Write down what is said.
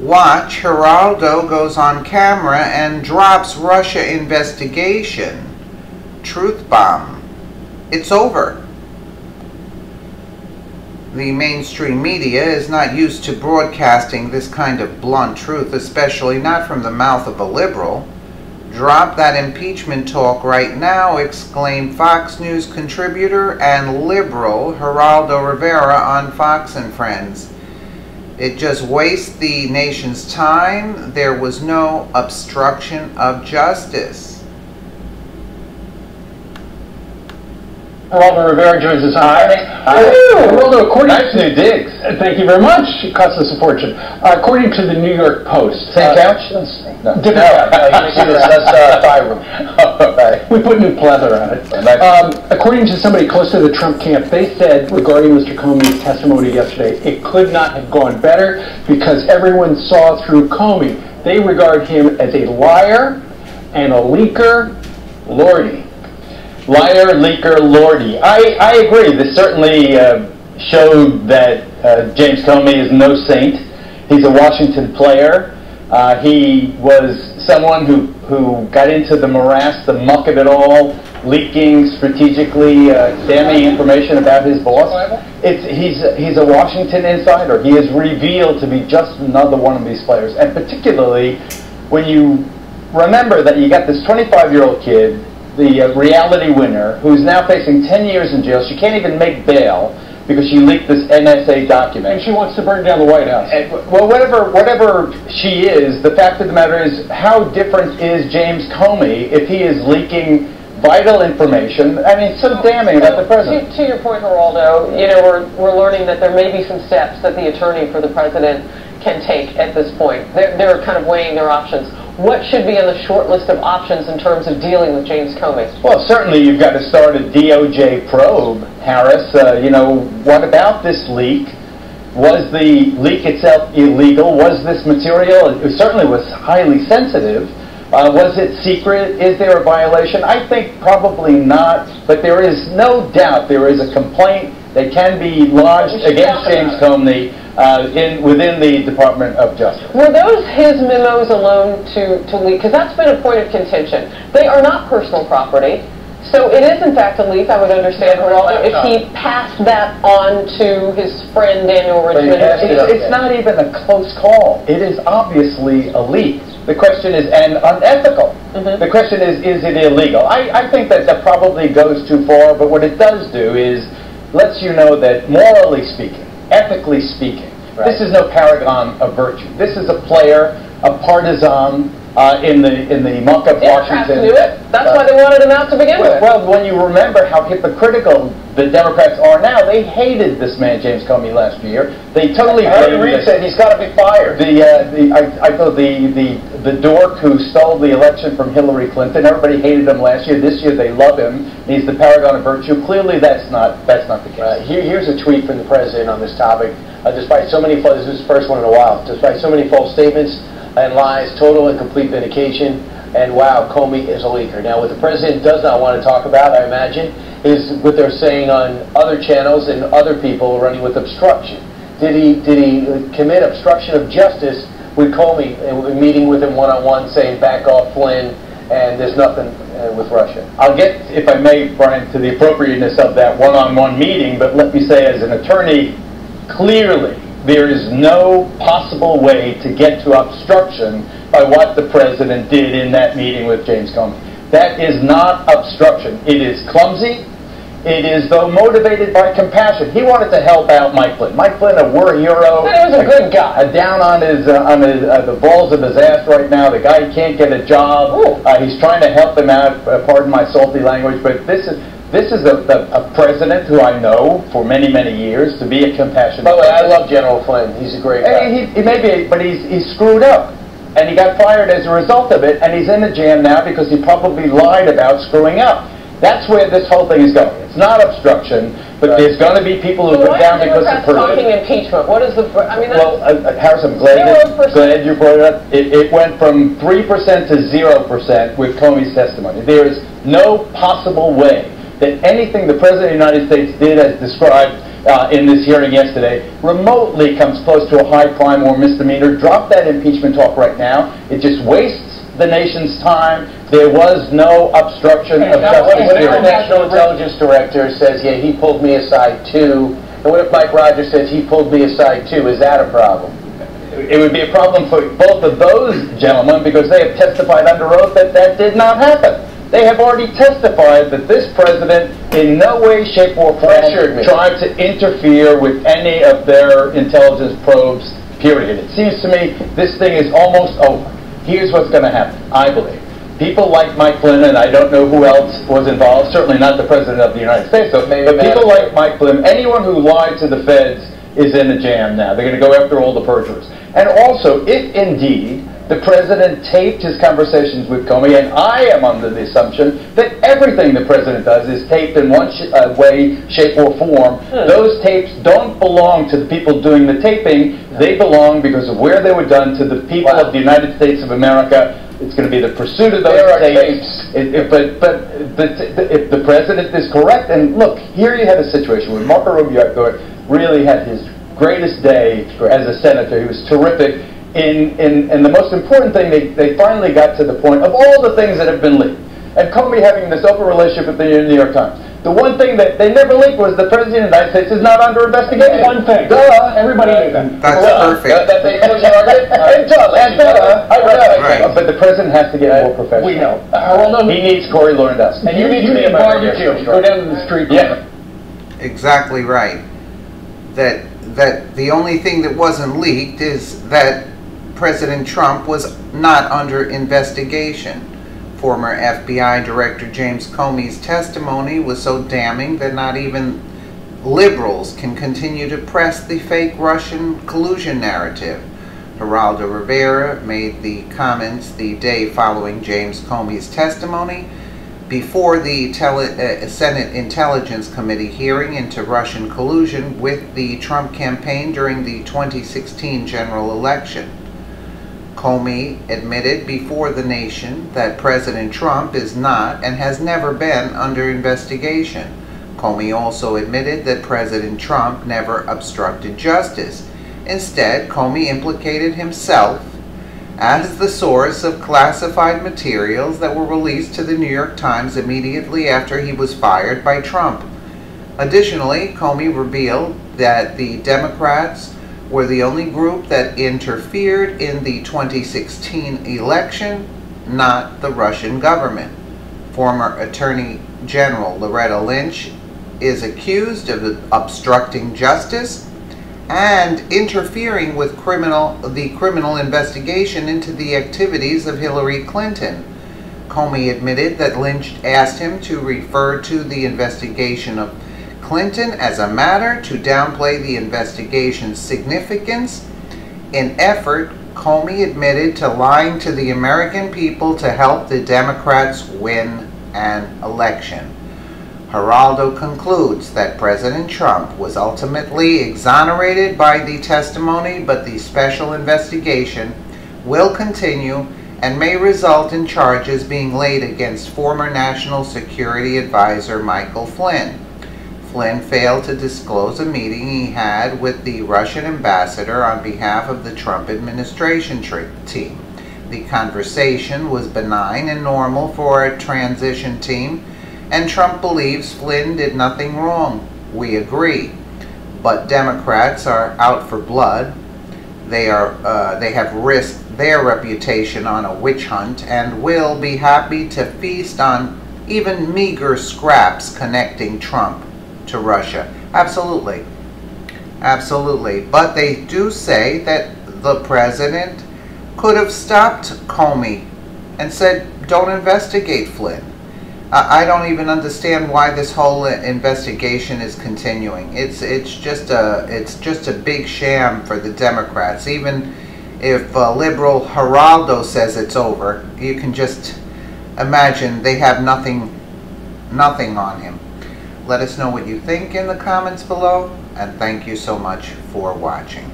Watch, Geraldo goes on camera and drops Russia investigation. Truth bomb. It's over. The mainstream media is not used to broadcasting this kind of blunt truth, especially not from the mouth of a liberal. Drop that impeachment talk right now, exclaimed Fox News contributor and liberal Geraldo Rivera on Fox and Friends. It just wastes the nation's time. There was no obstruction of justice. Geraldo Rivera joins us on Geraldo, according nice new digs. Thank you very much. It cost us a fortune. According to the New York Post. Same couch? No, different couch. That's thigh room. We put new pleather on it. According to somebody close to the Trump camp, they said regarding Mr. Comey's testimony yesterday, it could not have gone better because everyone saw through Comey. They regard him as a liar and a leaker. Lordy. Liar, leaker, lordy. I agree. This certainly showed that James Comey is no saint. He's a Washington player. He was someone who got into the morass, the muck of it all, leaking strategically damning information about his boss. He's a Washington insider. He is revealed to be just another one of these players. And particularly when you remember that you got this 25-year-old kid, the reality winner, who's now facing 10 years in jail. She can't even make bail because she leaked this NSA document. And she wants to burn down the White House. And, well, whatever she is, the fact of the matter is, how different is James Comey if he is leaking vital information? I mean, so damning about the president. To your point, Geraldo, you know, we're learning that there may be some steps that the attorney for the president can take at this point. They're kind of weighing their options. What should be on the short list of options in terms of dealing with James Comey? Well, certainly you've got to start a DOJ probe, Harris. You know, what about this leak? Was the leak itself illegal? Was this material, it certainly was highly sensitive. Was it secret? Is there a violation? I think probably not, but there is no doubt there is a complaint that can be lodged against James Comey within the Department of Justice. Were those his memos alone to leak? Because that's been a point of contention. They are not personal property. So it is in fact a leak, I would understand, Geraldo, if he passed that on to his friend Daniel Richmond. It's not even a close call. It is obviously a leak. The question is, and unethical. The question is it illegal? I think that probably goes too far, but what it does do is lets you know that morally speaking, ethically speaking, this is no paragon of virtue. This is a player, a partisan in the muck of Washington. Knew it. That's why they wanted him out to begin with. Well, when you remember how hypocritical the Democrats are now, they hated this man James Comey last year. They totally. Harry Reid said he's got to be fired. I thought the dork who stole the election from Hillary Clinton. Everybody hated him last year. This year they love him. He's the paragon of virtue. Clearly, that's not the case. Here's a tweet from the president on this topic. Despite so many false, this is the first one in a while. Despite so many false statements and lies, total and complete vindication. And wow, Comey is a leaker. Now, what the president does not want to talk about, I imagine, is what they're saying on other channels and other people running with obstruction. Did he commit obstruction of justice with Comey, meeting with him one-on-one, saying back off Flynn, and there's nothing with Russia? I'll get, if I may, Brian, to the appropriateness of that one-on-one meeting, but let me say as an attorney, clearly there is no possible way to get to obstruction by what the president did in that meeting with James Comey. That is not obstruction. It is clumsy. It is, though, motivated by compassion. He wanted to help out Mike Flynn. Mike Flynn, a war hero. But he was a good guy. Down on the balls of his ass right now. The guy can't get a job. He's trying to help him out. Pardon my salty language, but this is a president who I know for many, many years to be a compassionate. By the way, I love General Flynn. He's a great guy. He may be, but he's screwed up. And he got fired as a result of it, and he's in the jam now because he probably lied about screwing up. That's where this whole thing is going. It's not obstruction, but there's going to be people who go down because of person. Talking impeachment. What is the? I mean, well, Harris, I'm glad you brought it up. It went from 3% to 0% with Comey's testimony. There is no possible way that anything the President of the United States did as described in this hearing yesterday remotely comes close to a high crime or misdemeanor. Drop that impeachment talk right now. It just wastes the nation's time. There was no obstruction of justice. What if the National Intelligence Director says, yeah, he pulled me aside too? And what if Mike Rogers says he pulled me aside too? Is that a problem? It would be a problem for both of those gentlemen because they have testified under oath that that did not happen. They have already testified that this president in no way, shape, or form tried to interfere with any of their intelligence probes, period. It seems to me this thing is almost over. Here's what's going to happen, I believe. People like Mike Flynn, and I don't know who else was involved, certainly not the President of the United States, but people like Mike Flynn, anyone who lied to the feds is in a jam now. They're going to go after all the perjurers. And also, if indeed the President taped his conversations with Comey, and I am under the assumption that everything the President does is taped in one way, shape, or form, those tapes don't belong to the people doing the taping. They belong, because of where they were done, to the people of the United States of America. It's going to be the pursuit of those tapes. If the President is correct, and look, here you had a situation where Marco Rubio really had his greatest day as a senator. He was terrific. And the most important thing, they finally got to the point of all the things that have been leaked. And Comey having this open relationship with the New York Times. The one thing that they never leaked was the President of the United States is not under investigation. One thing. Duh. Everybody knew that. That's perfect. But the President has to get more professional. We know. He needs Corey Lewandowski. And you need to be a barbecue. Go down to the street. Yeah. Exactly right. That the only thing that wasn't leaked is that President Trump was not under investigation. Former FBI Director James Comey's testimony was so damning that not even liberals can continue to press the fake Russian collusion narrative. Geraldo Rivera made the comments the day following James Comey's testimony before the Senate Intelligence Committee hearing into Russian collusion with the Trump campaign during the 2016 general election. Comey admitted before the nation that President Trump is not and has never been under investigation. Comey also admitted that President Trump never obstructed justice. Instead, Comey implicated himself as the source of classified materials that were released to the New York Times immediately after he was fired by Trump. Additionally, Comey revealed that the Democrats were the only group that interfered in the 2016 election, not the Russian government. Former Attorney General Loretta Lynch is accused of obstructing justice and interfering with the criminal investigation into the activities of Hillary Clinton. Comey admitted that Lynch asked him to refer to the investigation of Clinton as a matter to downplay the investigation's significance. In effort, Comey admitted to lying to the American people to help the Democrats win an election. Geraldo concludes that President Trump was ultimately exonerated by the testimony, but the special investigation will continue and may result in charges being laid against former National Security Advisor Michael Flynn. Flynn failed to disclose a meeting he had with the Russian ambassador on behalf of the Trump administration team. The conversation was benign and normal for a transition team, and Trump believes Flynn did nothing wrong. We agree. But Democrats are out for blood. They have risked their reputation on a witch hunt and will be happy to feast on even meager scraps connecting Trump to Russia. Absolutely. Absolutely. But they do say that the president could have stopped Comey and said, don't investigate Flynn. I don't even understand why this whole investigation is continuing. It's just a big sham for the Democrats. Even if liberal Geraldo says it's over, you can just imagine they have nothing on him. Let us know what you think in the comments below, and thank you so much for watching.